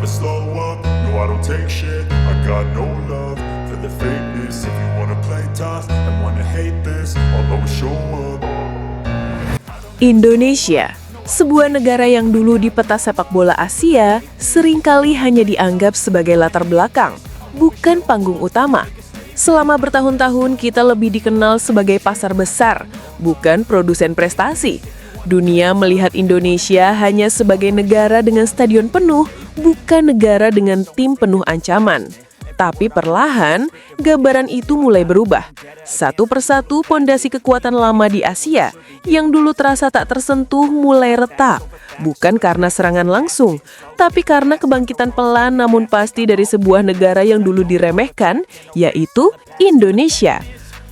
slow up, no I don't take shit. I got no love for the fakeness. If you wanna play tough and wanna hate this, I'll always show up. Indonesia, sebuah negara yang dulu di peta sepak bola Asia, seringkali hanya dianggap sebagai latar belakang, bukan panggung utama. Selama bertahun-tahun kita lebih dikenal sebagai pasar besar, bukan produsen prestasi. Dunia melihat Indonesia hanya sebagai negara dengan stadion penuh, bukan negara dengan tim penuh ancaman. Tapi perlahan, gambaran itu mulai berubah. Satu persatu pondasi kekuatan lama di Asia yang dulu terasa tak tersentuh mulai retak. Bukan karena serangan langsung, tapi karena kebangkitan pelan namun pasti dari sebuah negara yang dulu diremehkan, yaitu Indonesia.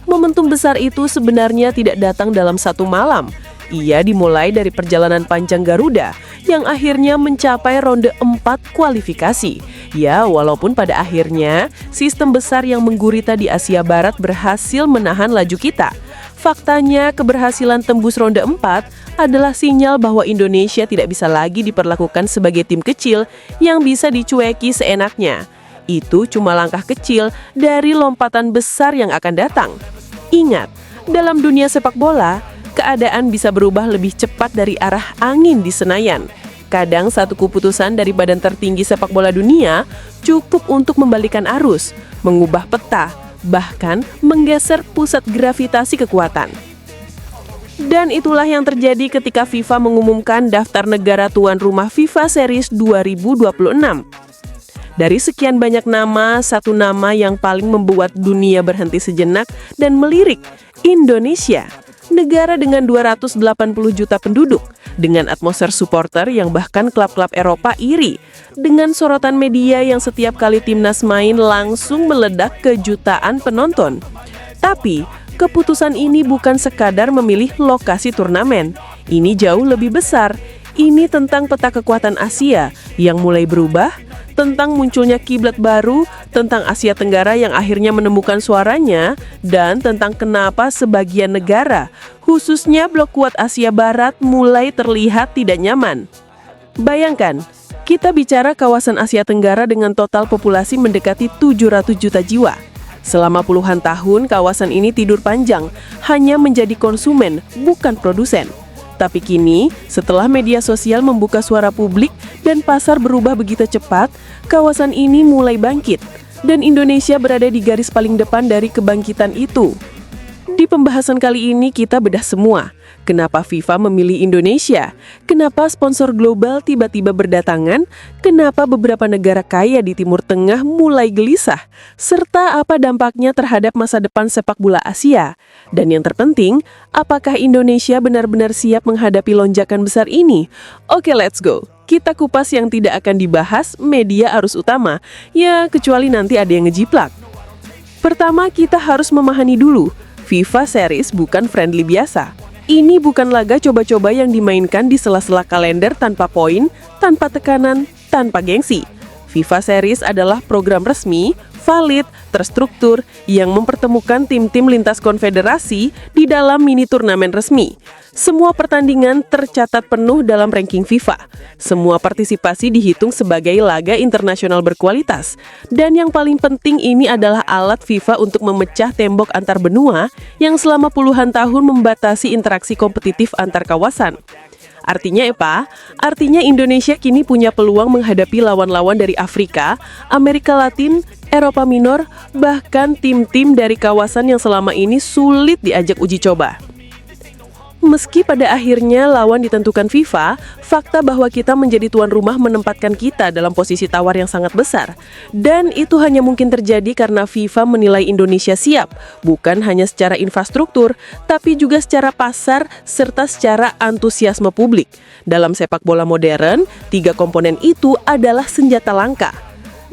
Momentum besar itu sebenarnya tidak datang dalam satu malam. Ia dimulai dari perjalanan panjang Garuda yang akhirnya mencapai ronde 4 kualifikasi. Ya, walaupun pada akhirnya sistem besar yang menggurita di Asia Barat berhasil menahan laju kita. Faktanya, keberhasilan tembus ronde 4 adalah sinyal bahwa Indonesia tidak bisa lagi diperlakukan sebagai tim kecil yang bisa dicueki seenaknya. Itu cuma langkah kecil dari lompatan besar yang akan datang. Ingat, dalam dunia sepak bola, keadaan bisa berubah lebih cepat dari arah angin di Senayan. Kadang satu keputusan dari badan tertinggi sepak bola dunia cukup untuk membalikan arus, mengubah peta, bahkan menggeser pusat gravitasi kekuatan. Dan itulah yang terjadi ketika FIFA mengumumkan daftar negara tuan rumah FIFA Series 2026. Dari sekian banyak nama, satu nama yang paling membuat dunia berhenti sejenak dan melirik, Indonesia. Negara dengan 280 juta penduduk, dengan atmosfer supporter yang bahkan klub-klub Eropa iri, dengan sorotan media yang setiap kali timnas main langsung meledak ke jutaan penonton. Tapi, keputusan ini bukan sekadar memilih lokasi turnamen. Ini jauh lebih besar. Ini tentang peta kekuatan Asia yang mulai berubah, tentang munculnya kiblat baru, tentang Asia Tenggara yang akhirnya menemukan suaranya, dan tentang kenapa sebagian negara, khususnya blok kuat Asia Barat, mulai terlihat tidak nyaman. Bayangkan, kita bicara kawasan Asia Tenggara dengan total populasi mendekati 700 juta jiwa. Selama puluhan tahun, kawasan ini tidur panjang, hanya menjadi konsumen, bukan produsen. Tapi kini, setelah media sosial membuka suara publik dan pasar berubah begitu cepat, kawasan ini mulai bangkit. Dan Indonesia berada di garis paling depan dari kebangkitan itu. Di pembahasan kali ini kita bedah semua. Kenapa FIFA memilih Indonesia? Kenapa sponsor global tiba-tiba berdatangan? Kenapa beberapa negara kaya di Timur Tengah mulai gelisah? Serta apa dampaknya terhadap masa depan sepak bola Asia? Dan yang terpenting, apakah Indonesia benar-benar siap menghadapi lonjakan besar ini? Oke, let's go. Kita kupas yang tidak akan dibahas media arus utama. Ya, kecuali nanti ada yang ngejiplak. Pertama, kita harus memahami dulu, FIFA Series bukan friendly biasa. Ini bukan laga coba-coba yang dimainkan di sela-sela kalender tanpa poin, tanpa tekanan, tanpa gengsi. FIFA Series adalah program resmi, valid, terstruktur, yang mempertemukan tim-tim lintas konfederasi di dalam mini turnamen resmi. Semua pertandingan tercatat penuh dalam ranking FIFA. Semua partisipasi dihitung sebagai laga internasional berkualitas. Dan yang paling penting, ini adalah alat FIFA untuk memecah tembok antar benua yang selama puluhan tahun membatasi interaksi kompetitif antar kawasan. Artinya apa? Artinya Indonesia kini punya peluang menghadapi lawan-lawan dari Afrika, Amerika Latin, Eropa Minor, bahkan tim-tim dari kawasan yang selama ini sulit diajak uji coba. Meski pada akhirnya lawan ditentukan FIFA, fakta bahwa kita menjadi tuan rumah menempatkan kita dalam posisi tawar yang sangat besar. Dan itu hanya mungkin terjadi karena FIFA menilai Indonesia siap, bukan hanya secara infrastruktur, tapi juga secara pasar serta secara antusiasme publik. Dalam sepak bola modern, 3 komponen itu adalah senjata langka.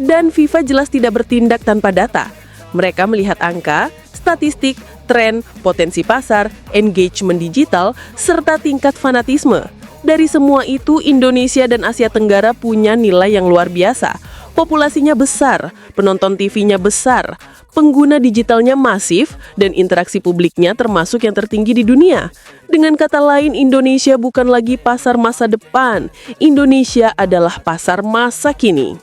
Dan FIFA jelas tidak bertindak tanpa data. Mereka melihat angka, statistik, tren, potensi pasar, engagement digital, serta tingkat fanatisme. Dari semua itu, Indonesia dan Asia Tenggara punya nilai yang luar biasa. Populasinya besar, penonton TV-nya besar, pengguna digitalnya masif, dan interaksi publiknya termasuk yang tertinggi di dunia. Dengan kata lain, Indonesia bukan lagi pasar masa depan. Indonesia adalah pasar masa kini.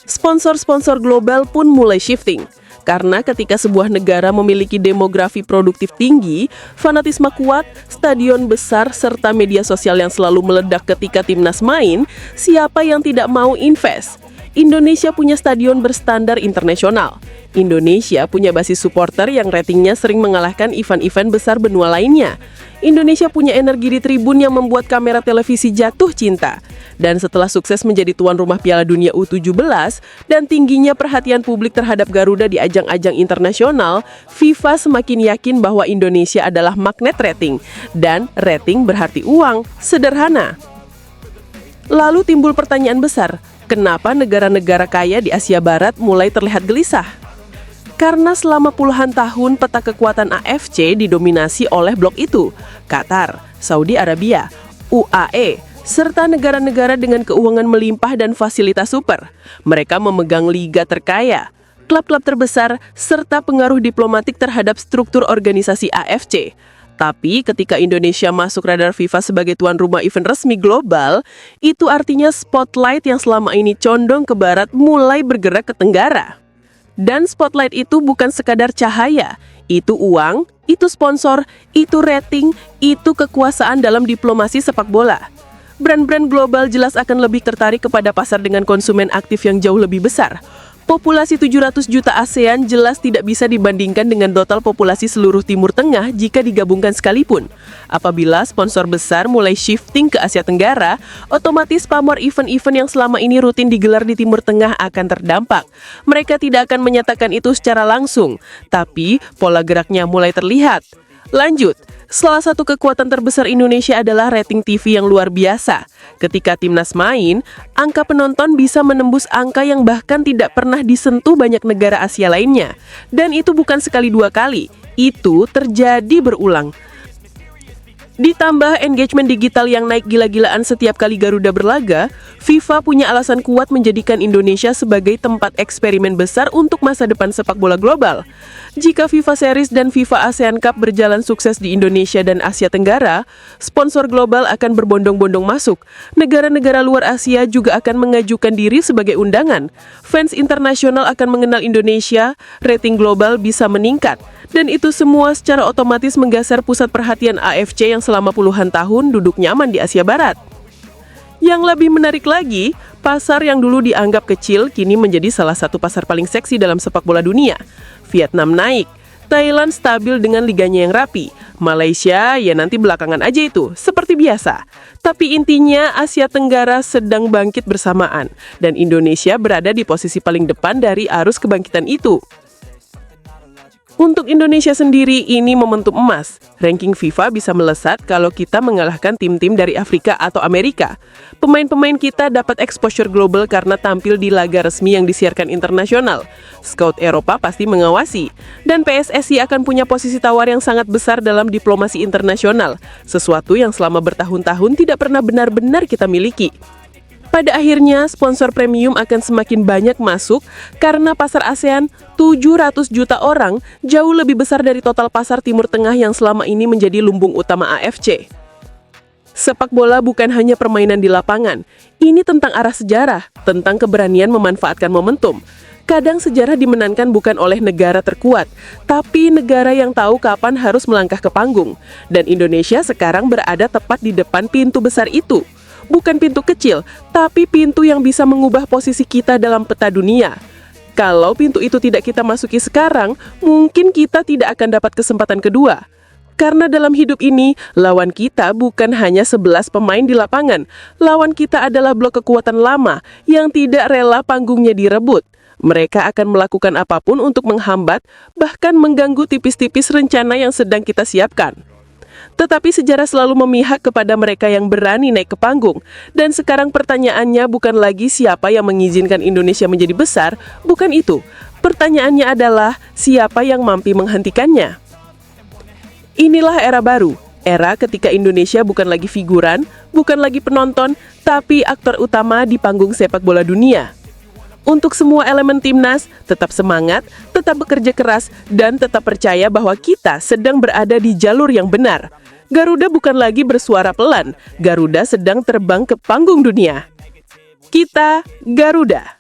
Sponsor-sponsor global pun mulai shifting. Karena ketika sebuah negara memiliki demografi produktif tinggi, fanatisme kuat, stadion besar, serta media sosial yang selalu meledak ketika timnas main, siapa yang tidak mau invest? Indonesia punya stadion berstandar internasional. Indonesia punya basis supporter yang ratingnya sering mengalahkan event-event besar benua lainnya. Indonesia punya energi di tribun yang membuat kamera televisi jatuh cinta. Dan setelah sukses menjadi tuan rumah Piala Dunia U17 dan tingginya perhatian publik terhadap Garuda di ajang-ajang internasional, FIFA semakin yakin bahwa Indonesia adalah magnet rating. Dan rating berarti uang, sederhana. Lalu timbul pertanyaan besar, kenapa negara-negara kaya di Asia Barat mulai terlihat gelisah? Karena selama puluhan tahun peta kekuatan AFC didominasi oleh blok itu, Qatar, Saudi Arabia, UAE, serta negara-negara dengan keuangan melimpah dan fasilitas super. Mereka memegang liga terkaya, klub-klub terbesar, serta pengaruh diplomatik terhadap struktur organisasi AFC. Tapi ketika Indonesia masuk radar FIFA sebagai tuan rumah event resmi global, itu artinya spotlight yang selama ini condong ke barat mulai bergerak ke tenggara. Dan spotlight itu bukan sekadar cahaya, itu uang, itu sponsor, itu rating, itu kekuasaan dalam diplomasi sepak bola. Brand-brand global jelas akan lebih tertarik kepada pasar dengan konsumen aktif yang jauh lebih besar. Populasi 700 juta ASEAN jelas tidak bisa dibandingkan dengan total populasi seluruh Timur Tengah jika digabungkan sekalipun. Apabila sponsor besar mulai shifting ke Asia Tenggara, otomatis pamor event-event yang selama ini rutin digelar di Timur Tengah akan terdampak. Mereka tidak akan menyatakan itu secara langsung, tapi pola geraknya mulai terlihat. Lanjut, salah satu kekuatan terbesar Indonesia adalah rating TV yang luar biasa. Ketika timnas main, angka penonton bisa menembus angka yang bahkan tidak pernah disentuh banyak negara Asia lainnya. Dan itu bukan sekali dua kali, itu terjadi berulang. Ditambah engagement digital yang naik gila-gilaan setiap kali Garuda berlaga, FIFA punya alasan kuat menjadikan Indonesia sebagai tempat eksperimen besar untuk masa depan sepak bola global. Jika FIFA Series dan FIFA ASEAN Cup berjalan sukses di Indonesia dan Asia Tenggara, sponsor global akan berbondong-bondong masuk. Negara-negara luar Asia juga akan mengajukan diri sebagai undangan. Fans internasional akan mengenal Indonesia, rating global bisa meningkat. Dan itu semua secara otomatis menggeser pusat perhatian AFC yang selama puluhan tahun duduk nyaman di Asia Barat. Yang lebih menarik lagi, pasar yang dulu dianggap kecil kini menjadi salah satu pasar paling seksi dalam sepak bola dunia. Vietnam naik, Thailand stabil dengan liganya yang rapi, Malaysia ya nanti belakangan aja itu, seperti biasa. Tapi intinya Asia Tenggara sedang bangkit bersamaan, dan Indonesia berada di posisi paling depan dari arus kebangkitan itu. Untuk Indonesia sendiri, ini momentum emas. Ranking FIFA bisa melesat kalau kita mengalahkan tim-tim dari Afrika atau Amerika. Pemain-pemain kita dapat exposure global karena tampil di laga resmi yang disiarkan internasional. Scout Eropa pasti mengawasi. Dan PSSI akan punya posisi tawar yang sangat besar dalam diplomasi internasional. Sesuatu yang selama bertahun-tahun tidak pernah benar-benar kita miliki. Pada akhirnya, sponsor premium akan semakin banyak masuk karena pasar ASEAN 700 juta orang jauh lebih besar dari total pasar Timur Tengah yang selama ini menjadi lumbung utama AFC. Sepak bola bukan hanya permainan di lapangan. Ini tentang arah sejarah, tentang keberanian memanfaatkan momentum. Kadang sejarah dimenangkan bukan oleh negara terkuat, tapi negara yang tahu kapan harus melangkah ke panggung. Dan Indonesia sekarang berada tepat di depan pintu besar itu. Bukan pintu kecil, tapi pintu yang bisa mengubah posisi kita dalam peta dunia. Kalau pintu itu tidak kita masuki sekarang, mungkin kita tidak akan dapat kesempatan kedua. Karena dalam hidup ini, lawan kita bukan hanya 11 pemain di lapangan. Lawan kita adalah blok kekuatan lama yang tidak rela panggungnya direbut. Mereka akan melakukan apapun untuk menghambat, bahkan mengganggu tipis-tipis rencana yang sedang kita siapkan. Tetapi sejarah selalu memihak kepada mereka yang berani naik ke panggung. Dan sekarang pertanyaannya bukan lagi siapa yang mengizinkan Indonesia menjadi besar, bukan itu. Pertanyaannya adalah siapa yang mampu menghentikannya. Inilah era baru, era ketika Indonesia bukan lagi figuran, bukan lagi penonton, tapi aktor utama di panggung sepak bola dunia. Untuk semua elemen timnas, tetap semangat, tetap bekerja keras, dan tetap percaya bahwa kita sedang berada di jalur yang benar. Garuda bukan lagi bersuara pelan, Garuda sedang terbang ke panggung dunia. Kita Garuda.